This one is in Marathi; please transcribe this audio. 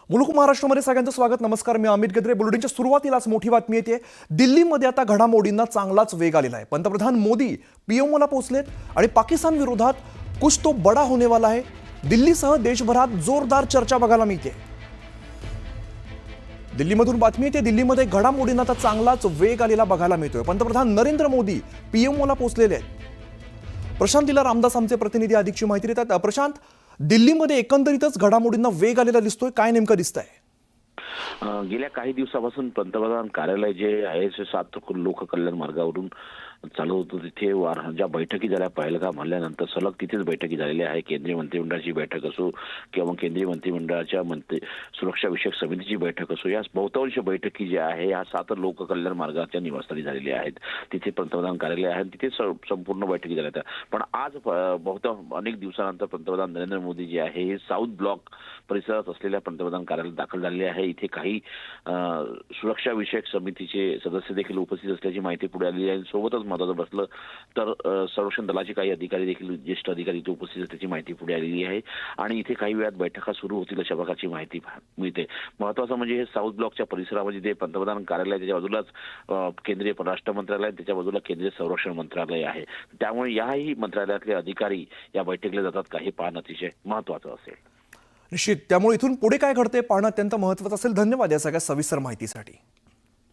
मुलुक महाराष्ट्रामध्ये सगळ्यांचं स्वागत. नमस्कार, मी अमित गद्रे. बुलेटिनच्या सुरुवातीलाच मोठी बातमी येते. दिल्लीमध्ये आता घडामोडींना चांगलाच वेग आलेला आहे. पंतप्रधान मोदी पीएमओला पोहोचलेत आणि पाकिस्तान विरोधात कुछ तो बडा होने वाला है. दिल्लीसह देशभरात जोरदार चर्चा बघायला मिळते. दिल्लीमधून बातमी येते. दिल्लीमध्ये घडामोडींना आता चांगलाच वेग आलेला बघायला मिळतोय. पंतप्रधान नरेंद्र मोदी पीएमओला पोहोचलेले आहेत. प्रशांत लीला रामदास आमचे प्रतिनिधी अधिकची माहिती देतात. प्रशांत, दिल्लीमध्ये एकंदरीतच घडामोडींना वेग आलेला दिसतोय. काय नेमकं दिसतंय? गेल्या काही दिवसापासून पंतप्रधान कार्यालय जे आहे 7 लोक कल्याण मार्गावरून चालू होतं, तिथे ज्या बैठकी झाल्या पहलगाम हल्ल्यानंतर सलग तिथेच बैठकी झालेल्या आहे. केंद्रीय मंत्रिमंडळाची बैठक असो किंवा मग केंद्रीय मंत्रिमंडळाच्या सुरक्षा विषयक समितीची बैठक असो, या बहुतांश बैठकी ज्या आहे ह्या 7 लोक कल्याण मार्गाच्या निवासस्थानी झालेल्या आहेत. तिथे पंतप्रधान कार्यालय आहे, तिथे संपूर्ण बैठकी झाल्या. पण आज अनेक दिवसानंतर पंतप्रधान नरेंद्र मोदी जे आहे हे साऊथ ब्लॉक परिसरात असलेल्या पंतप्रधान कार्यालयात दाखल झालेले आहे. इथे काही सुरक्षा विषयक समितीचे सदस्य देखील उपस्थित असल्याची माहिती पुढे आलेली आहे. सोबतच महत्त्वाचं बसलं तर संरक्षण दलाचे काही अधिकारी देखील, ज्येष्ठ अधिकारी इथे उपस्थित असल्याची माहिती पुढे आलेली आहे. आणि इथे काही वेळात बैठका सुरू होतील अशा प्रकारची माहिती मिळते. महत्त्वाचं म्हणजे हे साऊथ ब्लॉकच्या परिसरामध्ये जे पंतप्रधान कार्यालय, त्याच्या बाजूलाच केंद्रीय परराष्ट्र मंत्रालय, त्याच्या बाजूला केंद्रीय संरक्षण मंत्रालय आहे. त्यामुळे याही मंत्रालयातले अधिकारी या बैठकीला जातात का हे पाहणं अतिशय महत्त्वाचं असेल. निश्चित. त्यामुळे इथून पुढे काय घडते पाहणं अत्यंत महत्त्वाचं असेल. धन्यवाद या सगळ्या सविस्तर माहितीसाठी.